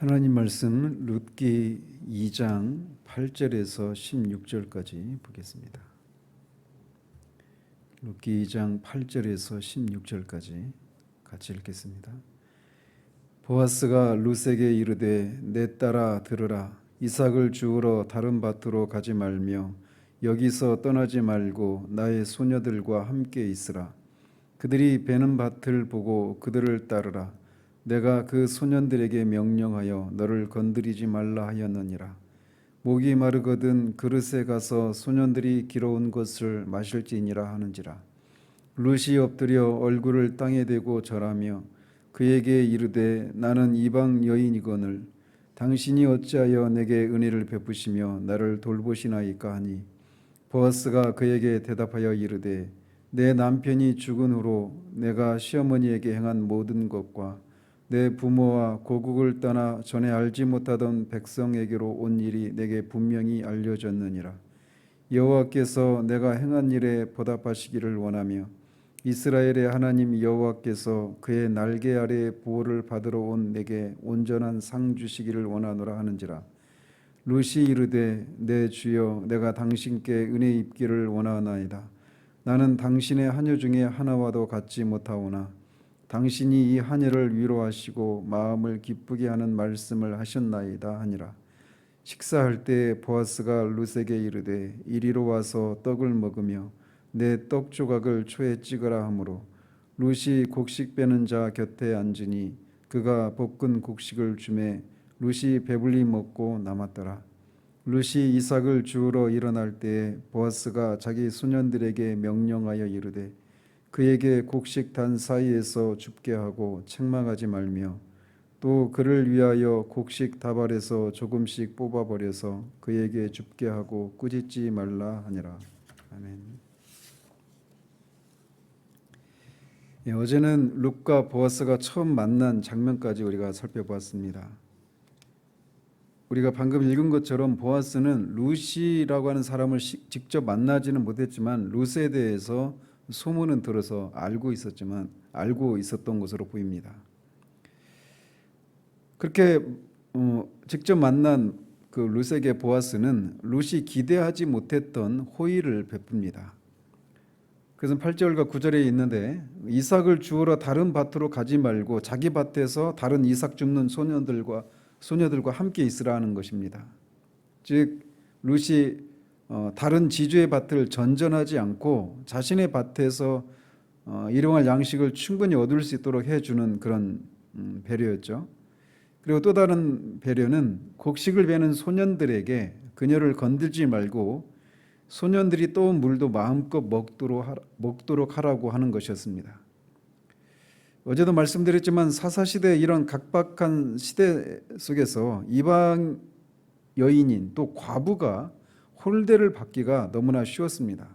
하나님 말씀 룻기 2장 8절에서 16절까지 보겠습니다. 룻기 2장 8절에서 16절까지 같이 읽겠습니다. 보아스가 룻에게 이르되 내 딸아 들으라. 이삭을 주우러 다른 밭으로 가지 말며 여기서 떠나지 말고 나의 소녀들과 함께 있으라. 그들이 베는 밭을 보고 그들을 따르라. 내가 그 소년들에게 명령하여 너를 건드리지 말라 하였느니라. 목이 마르거든 그릇에 가서 소년들이 길어온 것을 마실지니라 하는지라. 룻이 엎드려 얼굴을 땅에 대고 절하며 그에게 이르되 나는 이방 여인이거늘 당신이 어찌하여 내게 은혜를 베푸시며 나를 돌보시나이까 하니 보아스가 그에게 대답하여 이르되 내 남편이 죽은 후로 내가 시어머니에게 행한 모든 것과 내 부모와 고국을 떠나 전에 알지 못하던 백성에게로 온 일이 내게 분명히 알려졌느니라. 여호와께서 내가 행한 일에 보답하시기를 원하며 이스라엘의 하나님 여호와께서 그의 날개 아래에 보호를 받으러 온 내게 온전한 상 주시기를 원하노라 하는지라. 룻이 이르되 내 주여 내가 당신께 은혜 입기를 원하나이다. 나는 당신의 하녀 중에 하나와도 같지 못하오나 당신이 이 하녀를 위로하시고 마음을 기쁘게 하는 말씀을 하셨나이다 하니라. 식사할 때 보아스가 룻에게 이르되 이리로 와서 떡을 먹으며 내 떡 조각을 초에 찍으라 하므로 룻이 곡식 빼는 자 곁에 앉으니 그가 볶은 곡식을 주매 룻이 배불리 먹고 남았더라. 룻이 이삭을 주우러 일어날 때에 보아스가 자기 소년들에게 명령하여 이르되 그에게 곡식 단 사이에서 줍게 하고 책망하지 말며 또 그를 위하여 곡식 다발에서 조금씩 뽑아버려서 그에게 줍게 하고 꾸짖지 말라 하니라. 아멘. 어제는 룻과 보아스가 처음 만난 장면까지 우리가 살펴보았습니다. 우리가 방금 읽은 것처럼 보아스는 룻이라고 하는 사람을 직접 만나지는 못했지만 룻에 대해서 소문은 들어서 알고 있었던 것으로 보입니다. 그렇게 직접 만난 그 룻에게 보아스는 룻이 기대하지 못했던 호의를 베풉니다. 그래서 8절과 9절에 있는데 이삭을 주우러 다른 밭으로 가지 말고 자기 밭에서 다른 이삭 줍는 소녀들과 함께 있으라는 것입니다. 즉 룻이 다른 지주의 밭을 전전하지 않고 자신의 밭에서 일용할 양식을 충분히 얻을 수 있도록 해주는 그런 배려였죠. 그리고 또 다른 배려는 곡식을 베는 소년들에게 그녀를 건들지 말고 소년들이 떠온 물도 마음껏 먹도록 하라고 하는 것이었습니다. 어제도 말씀드렸지만 사사시대 이런 각박한 시대 속에서 이방 여인인 또 과부가 홀대를 받기가 너무나 쉬웠습니다.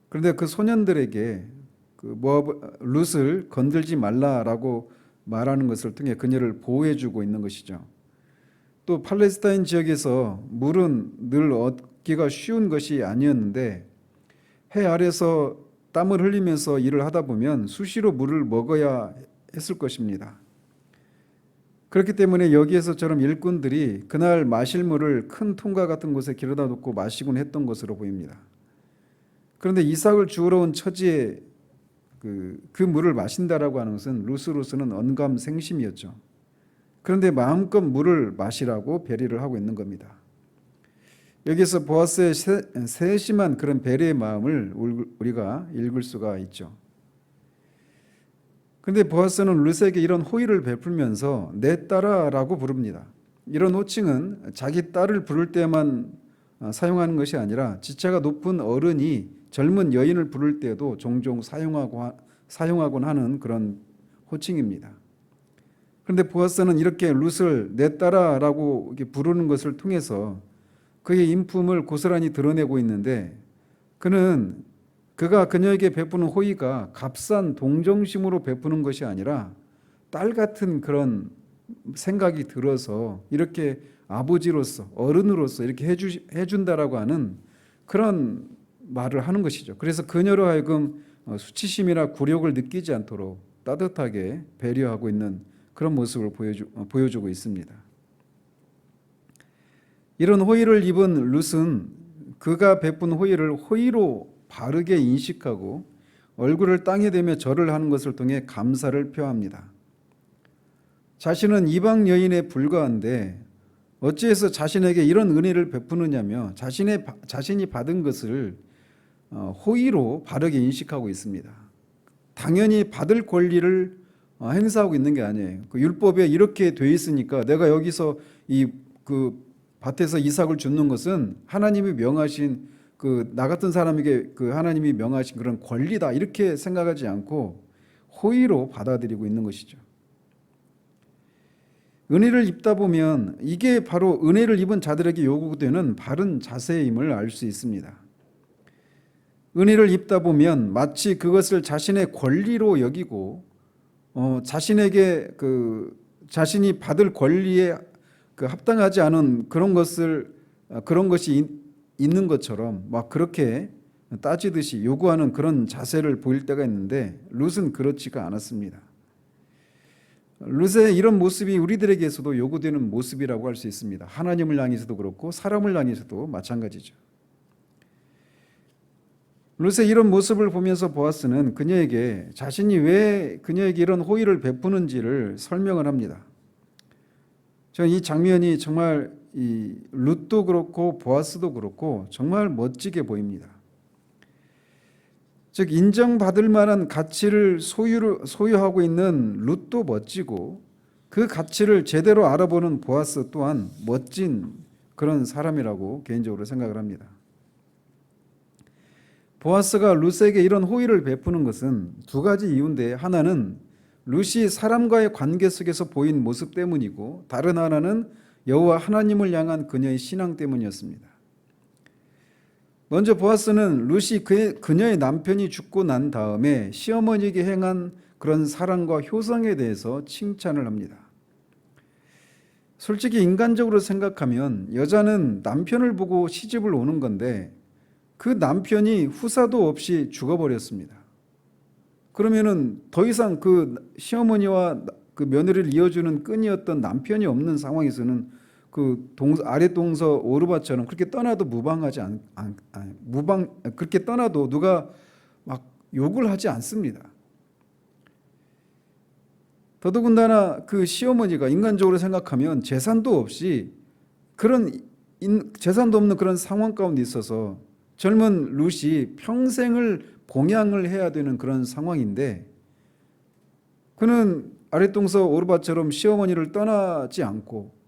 그런데 그 소년들에게 룻을 건들지 말라라고 말하는 것을 통해 그녀를 보호해주고 있는 것이죠. 또 팔레스타인 지역에서 물은 늘 얻기가 쉬운 것이 아니었는데 해 아래서 땀을 흘리면서 일을 하다 보면 수시로 물을 먹어야 했을 것입니다. 그렇기 때문에 여기에서처럼 일꾼들이 그날 마실 물을 큰 통과 같은 곳에 길어다 놓고 마시곤 했던 것으로 보입니다. 그런데 이삭을 주우러 온 처지에 그 물을 마신다라고 하는 것은 룻으로서는 언감생심이었죠. 그런데 마음껏 물을 마시라고 배려를 하고 있는 겁니다. 여기서 보아스의 세심한 그런 배려의 마음을 우리가 읽을 수가 있죠. 그런데 보아스는 룻에게 이런 호의를 베풀면서 내 딸아라고 부릅니다. 이런 호칭은 자기 딸을 부를 때만 사용하는 것이 아니라 지체가 높은 어른이 젊은 여인을 부를 때도 종종 사용하곤 하는 그런 호칭입니다. 그런데 보아스는 이렇게 룻을 내 딸아라고 부르는 것을 통해서 그의 인품을 고스란히 드러내고 있는데 그가 그녀에게 베푸는 호의가 값싼 동정심으로 베푸는 것이 아니라 딸 같은 그런 생각이 들어서 이렇게 아버지로서 어른으로서 이렇게 해준다라고 하는 그런 말을 하는 것이죠. 그래서 그녀로 하여금 수치심이나 굴욕을 느끼지 않도록 따뜻하게 배려하고 있는 그런 모습을 보여주고 있습니다. 이런 호의를 입은 룻은 그가 베푼 호의를 호의로 바르게 인식하고 얼굴을 땅에 대며 절을 하는 것을 통해 감사를 표합니다. 자신은 이방 여인에 불과한데 어찌해서 자신에게 이런 은혜를 베푸느냐며 자신이 받은 것을 호의로 바르게 인식하고 있습니다. 당연히 받을 권리를 행사하고 있는 게 아니에요. 그 율법에 이렇게 돼 있으니까 내가 여기서 그 밭에서 이삭을 줍는 것은 하나님이 명하신 나 같은 사람에게 그 하나님이 명하신 그런 권리다 이렇게 생각하지 않고 호의로 받아들이고 있는 것이죠. 은혜를 입다 보면 이게 바로 은혜를 입은 자들에게 요구되는 바른 자세임을 알 수 있습니다. 은혜를 입다 보면 마치 그것을 자신의 권리로 여기고 자신에게 자신이 받을 권리에 합당하지 않은 그런 것이 있는 것처럼 막 그렇게 따지듯이 요구하는 그런 자세를 보일 때가 있는데 룻은 그렇지가 않았습니다. 룻의 이런 모습이 우리들에게서도 요구되는 모습이라고 할 수 있습니다. 하나님을 향해서도 그렇고 사람을 향해서도 마찬가지죠. 룻의 이런 모습을 보면서 보아스는 그녀에게 자신이 왜 그녀에게 이런 호의를 베푸는지를 설명을 합니다. 저는 이 장면이 정말 이 룻도 그렇고 보아스도 그렇고 정말 멋지게 보입니다. 즉 인정받을 만한 가치를 소유하고 있는 룻도 멋지고 그 가치를 제대로 알아보는 보아스 또한 멋진 그런 사람이라고 개인적으로 생각을 합니다. 보아스가 룻에게 이런 호의를 베푸는 것은 두 가지 이유인데 하나는 룻이 사람과의 관계 속에서 보인 모습 때문이고 다른 하나는 여호와 하나님을 향한 그녀의 신앙 때문이었습니다. 먼저 보아스는 룻이 그녀의 남편이 죽고 난 다음에 시어머니에게 행한 그런 사랑과 효성에 대해서 칭찬을 합니다. 솔직히 인간적으로 생각하면 여자는 남편을 보고 시집을 오는 건데 그 남편이 후사도 없이 죽어버렸습니다. 그러면은 더 이상 그 시어머니와 그 며느리를 이어주는 끈이었던 남편이 없는 상황에서는 아랫 동서 오르바처럼 그렇게 떠나도 그렇게 떠나도 누가 막 욕을 하지 않습니다. 더더군다나 그 시어머니가 인간적으로 생각하면 재산도 없는 그런 상황 가운데 있어서 젊은 룻이 평생을 봉양을 해야 되는 그런 상황인데 그는 아랫동서 오르바처럼 시어머니를 떠나지 않고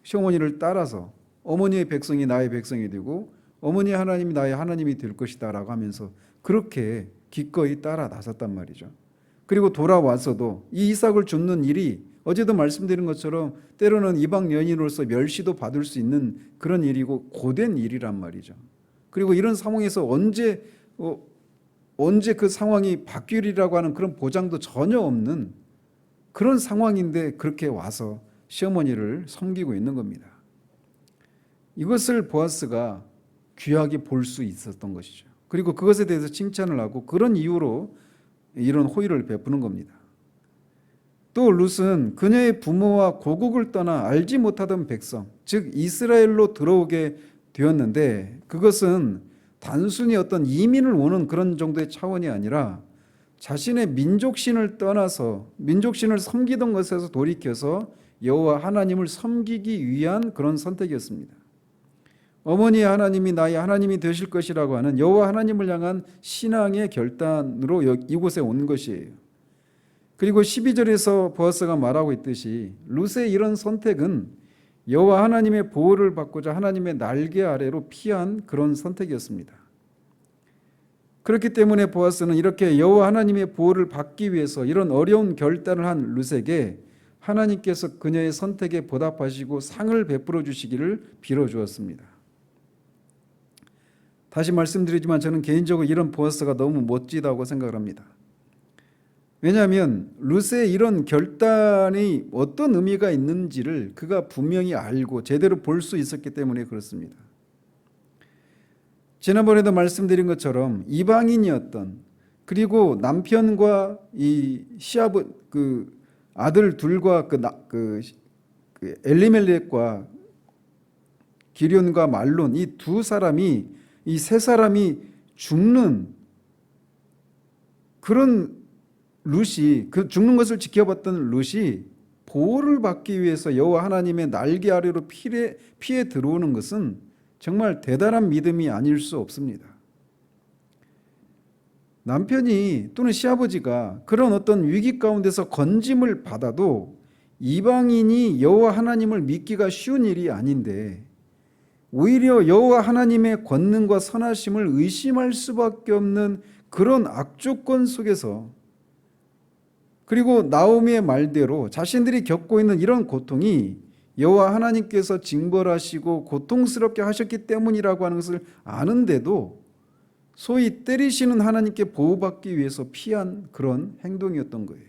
시어머니를 따라서 어머니의 백성이 나의 백성이 되고 어머니의 하나님이 나의 하나님이 될 것이다 라고 하면서 그렇게 기꺼이 따라 나섰단 말이죠. 그리고 돌아와서도 이 이삭을 줍는 일이 어제도 말씀드린 것처럼 때로는 이방 여인으로서 멸시도 받을 수 있는 그런 일이고 고된 일이란 말이죠. 그리고 이런 상황에서 언제 그 상황이 바뀌리라고 하는 그런 보장도 전혀 없는 그런 상황인데 그렇게 와서 시어머니를 섬기고 있는 겁니다. 이것을 보아스가 귀하게 볼 수 있었던 것이죠. 그리고 그것에 대해서 칭찬을 하고 그런 이유로 이런 호의를 베푸는 겁니다. 또 룻은 그녀의 부모와 고국을 떠나 알지 못하던 백성, 즉 이스라엘로 들어오게 되었는데 그것은 단순히 어떤 이민을 오는 그런 정도의 차원이 아니라 자신의 민족신을 떠나서 민족신을 섬기던 것에서 돌이켜서 여호와 하나님을 섬기기 위한 그런 선택이었습니다. 어머니의 하나님이 나의 하나님이 되실 것이라고 하는 여호와 하나님을 향한 신앙의 결단으로 이곳에 온 것이에요. 그리고 12절에서 보아스가 말하고 있듯이 룻의 이런 선택은 여호와 하나님의 보호를 받고자 하나님의 날개 아래로 피한 그런 선택이었습니다. 그렇기 때문에 보아스는 이렇게 여호와 하나님의 보호를 받기 위해서 이런 어려운 결단을 한 룻에게 하나님께서 그녀의 선택에 보답하시고 상을 베풀어 주시기를 빌어주었습니다. 다시 말씀드리지만 저는 개인적으로 이런 보아스가 너무 멋지다고 생각을 합니다. 왜냐하면 룻의 이런 결단이 어떤 의미가 있는지를 그가 분명히 알고 제대로 볼 수 있었기 때문에 그렇습니다. 지난번에도 말씀드린 것처럼 이방인이었던 그리고 남편과 이 시아버 아들 둘과 그 엘리멜렉과 기련과 말론 이 세 사람이 죽는 그런 룻이, 그 죽는 것을 지켜봤던 룻이 보호를 받기 위해서 여호와 하나님의 날개 아래로 피해 들어오는 것은 정말 대단한 믿음이 아닐 수 없습니다. 남편이 또는 시아버지가 그런 어떤 위기 가운데서 건짐을 받아도 이방인이 여호와 하나님을 믿기가 쉬운 일이 아닌데 오히려 여호와 하나님의 권능과 선하심을 의심할 수밖에 없는 그런 악조건 속에서, 그리고 나오미의 말대로 자신들이 겪고 있는 이런 고통이 여호와 하나님께서 징벌하시고 고통스럽게 하셨기 때문이라고 하는 것을 아는데도 소위 때리시는 하나님께 보호받기 위해서 피한 그런 행동이었던 거예요.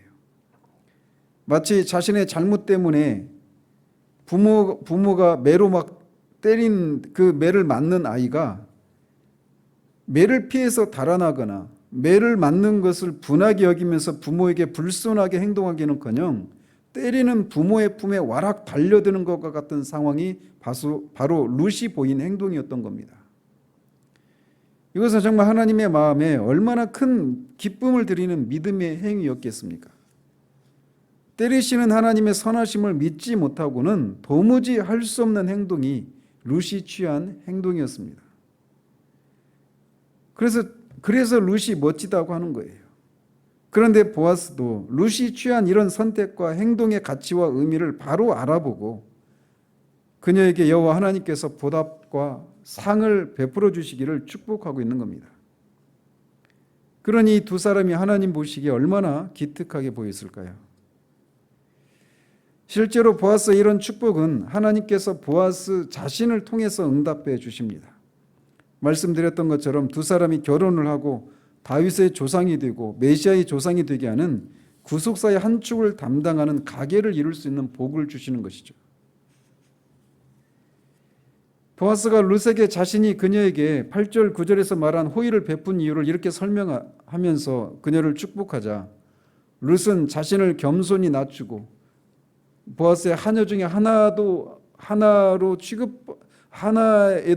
마치 자신의 잘못 때문에 부모가 매로 막 때린 그 매를 맞는 아이가 매를 피해서 달아나거나 매를 맞는 것을 분하게 여기면서 부모에게 불손하게 행동하기는커녕 때리는 부모의 품에 와락 달려드는 것과 같은 상황이 바로 룻이 보인 행동이었던 겁니다. 이것은 정말 하나님의 마음에 얼마나 큰 기쁨을 드리는 믿음의 행위였겠습니까? 때리시는 하나님의 선하심을 믿지 못하고는 도무지 할 수 없는 행동이 룻이 취한 행동이었습니다. 그래서 룻이 멋지다고 하는 거예요. 그런데 보아스도 룻이 취한 이런 선택과 행동의 가치와 의미를 바로 알아보고 그녀에게 여호와 하나님께서 보답과 상을 베풀어 주시기를 축복하고 있는 겁니다. 그러니 두 사람이 하나님 보시기에 얼마나 기특하게 보였을까요? 실제로 보아스의 이런 축복은 하나님께서 보아스 자신을 통해서 응답해 주십니다. 말씀드렸던 것처럼 두 사람이 결혼을 하고 다윗의 조상이 되고 메시아의 조상이 되게 하는 구속사의 한 축을 담당하는 가계를 이룰 수 있는 복을 주시는 것이죠. 보아스가 룻에게 자신이 그녀에게 8절 9절에서 말한 호의를 베푼 이유를 이렇게 설명하면서 그녀를 축복하자 룻은 자신을 겸손히 낮추고 보아스의 하녀 중에 하나에도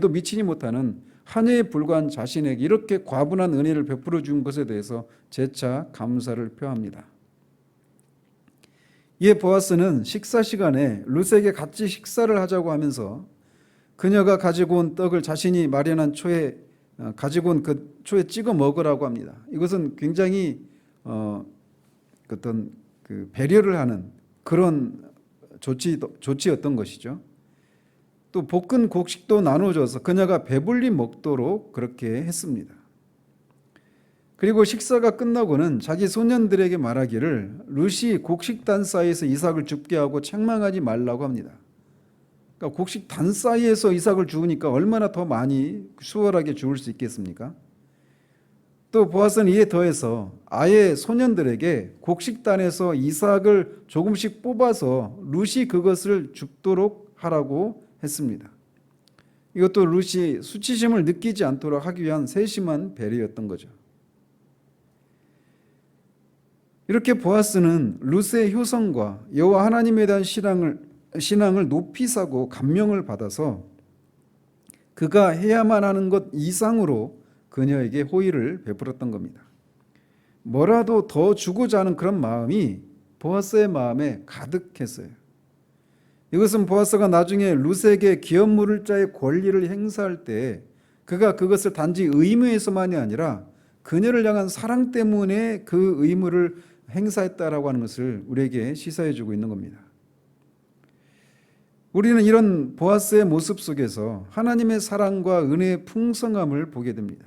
미치지 못하는 하녀에 불과한 자신에게 이렇게 과분한 은혜를 베풀어 준 것에 대해서 재차 감사를 표합니다. 이에 보아스는 식사 시간에 룻에게 같이 식사를 하자고 하면서 그녀가 가지고 온 떡을 자신이 마련한 초에 가지고 온 그 초에 찍어 먹으라고 합니다. 이것은 굉장히 어떤 그 배려를 하는 그런 조치였던 것이죠. 또 볶은 곡식도 나눠줘서 그녀가 배불리 먹도록 그렇게 했습니다. 그리고 식사가 끝나고는 자기 소년들에게 말하기를 룻이 곡식단 사이에서 이삭을 죽게 하고 책망하지 말라고 합니다. 그러니까 곡식단 사이에서 이삭을 죽으니까 얼마나 더 많이 수월하게 죽을 수 있겠습니까? 또 보아스는 이에 더해서 아예 소년들에게 곡식단에서 이삭을 조금씩 뽑아서 룻이 그것을 줍도록 하라고 했습니다. 이것도 룻이 수치심을 느끼지 않도록 하기 위한 세심한 배려였던 거죠. 이렇게 보아스는 룻의 효성과 여호와 하나님에 대한 신앙을 높이 사고 감명을 받아서 그가 해야만 하는 것 이상으로 그녀에게 호의를 베풀었던 겁니다. 뭐라도 더 주고자 하는 그런 마음이 보아스의 마음에 가득했어요. 이것은 보아스가 나중에 룻에게 기업 물을 자의 권리를 행사할 때 그가 그것을 단지 의무에서만이 아니라 그녀를 향한 사랑 때문에 그 의무를 행사했다라고 하는 것을 우리에게 시사해 주고 있는 겁니다. 우리는 이런 보아스의 모습 속에서 하나님의 사랑과 은혜의 풍성함을 보게 됩니다.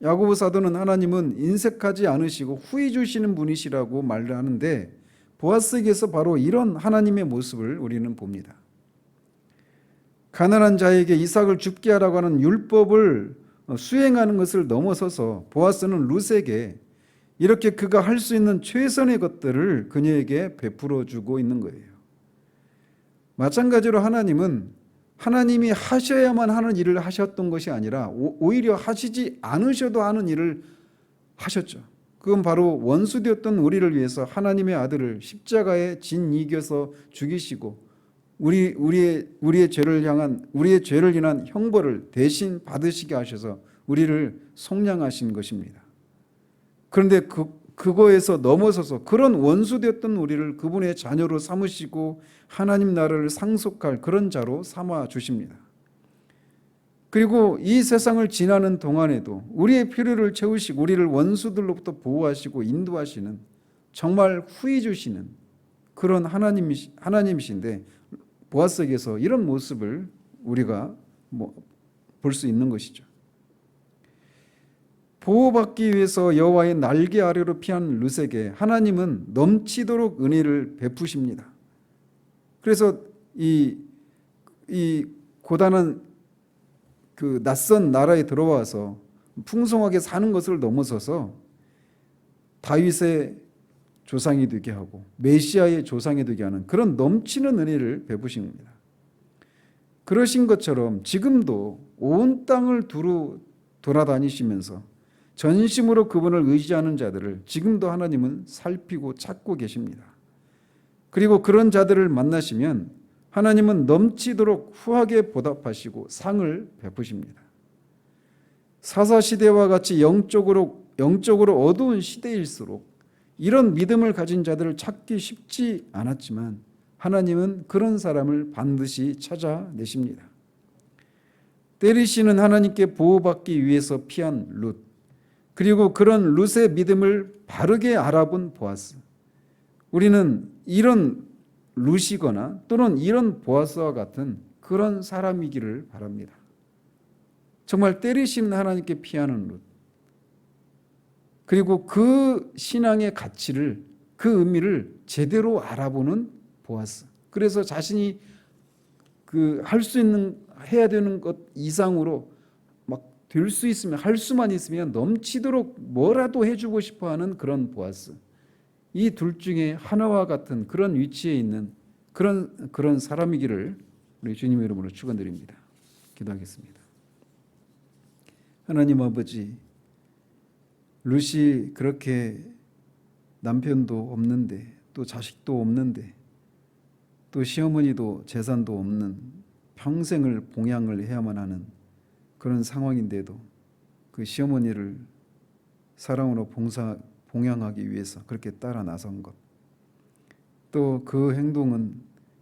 야고보 사도는 하나님은 인색하지 않으시고 후히 주시는 분이시라고 말을 하는데 보아스에게서 바로 이런 하나님의 모습을 우리는 봅니다. 가난한 자에게 이삭을 줍게 하라고 하는 율법을 수행하는 것을 넘어서서 보아스는 룻에게 이렇게 그가 할 수 있는 최선의 것들을 그녀에게 베풀어 주고 있는 거예요. 마찬가지로 하나님은 하나님이 하셔야만 하는 일을 하셨던 것이 아니라 오히려 하시지 않으셔도 하는 일을 하셨죠. 그건 바로 원수되었던 우리를 위해서 하나님의 아들을 십자가에 진 이겨서 죽이시고 우리의 죄를 인한 형벌을 대신 받으시게 하셔서 우리를 속량하신 것입니다. 그런데 그거에서 넘어서서 그런 원수되었던 우리를 그분의 자녀로 삼으시고 하나님 나라를 상속할 그런 자로 삼아 주십니다. 그리고 이 세상을 지나는 동안에도 우리의 필요를 채우시고 우리를 원수들로부터 보호하시고 인도하시는, 정말 후히 주시는 그런 하나님이신데, 보아스에게서 이런 모습을 우리가 볼 수 있는 것이죠. 보호받기 위해서 여호와의 날개 아래로 피한 룻에게 하나님은 넘치도록 은혜를 베푸십니다. 그래서 이 고단한 그 낯선 나라에 들어와서 풍성하게 사는 것을 넘어서서 다윗의 조상이 되게 하고 메시아의 조상이 되게 하는 그런 넘치는 은혜를 베푸신 겁니다. 그러신 것처럼 지금도 온 땅을 두루 돌아다니시면서 전심으로 그분을 의지하는 자들을 지금도 하나님은 살피고 찾고 계십니다. 그리고 그런 자들을 만나시면 하나님은 넘치도록 후하게 보답하시고 상을 베푸십니다. 사사시대와 같이 영적으로 어두운 시대일수록 이런 믿음을 가진 자들을 찾기 쉽지 않았지만 하나님은 그런 사람을 반드시 찾아내십니다. 때리시는 하나님께 보호받기 위해서 피한 룻, 그리고 그런 룻의 믿음을 바르게 알아본 보아스. 우리는 이런 룻이거나 또는 이런 보아스와 같은 그런 사람이기를 바랍니다. 정말 때리시는 하나님께 피하는 룻, 그리고 그 신앙의 가치를, 그 의미를 제대로 알아보는 보아스. 그래서 자신이 할 수 있는, 해야 되는 것 이상으로 막 될 수 있으면, 할 수만 있으면 넘치도록 뭐라도 해주고 싶어하는 그런 보아스. 이 둘 중에 하나와 같은 그런 위치에 있는 그런 사람이기를 우리 주님의 이름으로 축원드립니다. 기도하겠습니다. 하나님 아버지, 룻이 그렇게 남편도 없는데, 또 자식도 없는데, 또 시어머니도 재산도 없는, 평생을 봉양을 해야만 하는 그런 상황인데도 그 시어머니를 사랑으로 봉양하기 위해서 그렇게 따라 나선 것, 또 그 행동은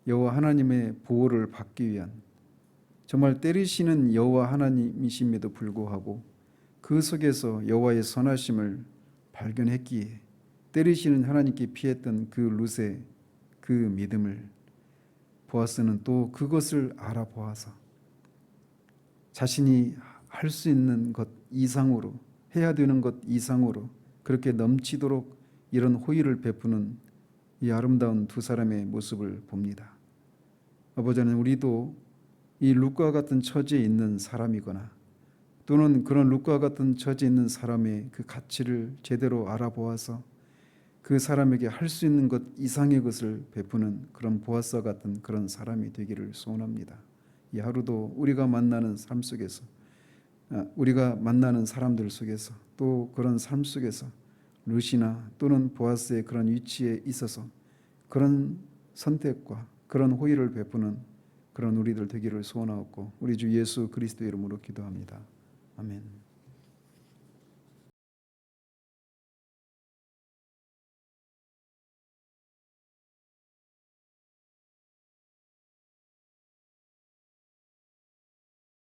여호와 하나님의 보호를 받기 위한, 정말 때리시는 여호와 하나님이심에도 불구하고 그 속에서 여호와의 선하심을 발견했기에 때리시는 하나님께 피했던 그 룻의 그 믿음을 보아스는 또 그것을 알아보아서 자신이 할 수 있는 것 이상으로, 해야 되는 것 이상으로 그렇게 넘치도록 이런 호의를 베푸는 이 아름다운 두 사람의 모습을 봅니다. 아버지, 우리도 이 룻과 같은 처지에 있는 사람이거나 또는 그런 룻과 같은 처지에 있는 사람의 그 가치를 제대로 알아보아서 그 사람에게 할 수 있는 것 이상의 것을 베푸는 그런 보아스와 같은 그런 사람이 되기를 소원합니다. 이 하루도 우리가 만나는 삶 속에서, 우리가 만나는 사람들 속에서, 또 그런 삶 속에서 룻이나 또는 보아스의 그런 위치에 있어서 그런 선택과 그런 호의를 베푸는 그런 우리들 되기를 소원하옵고 우리 주 예수 그리스도의 이름으로 기도합니다. 아멘.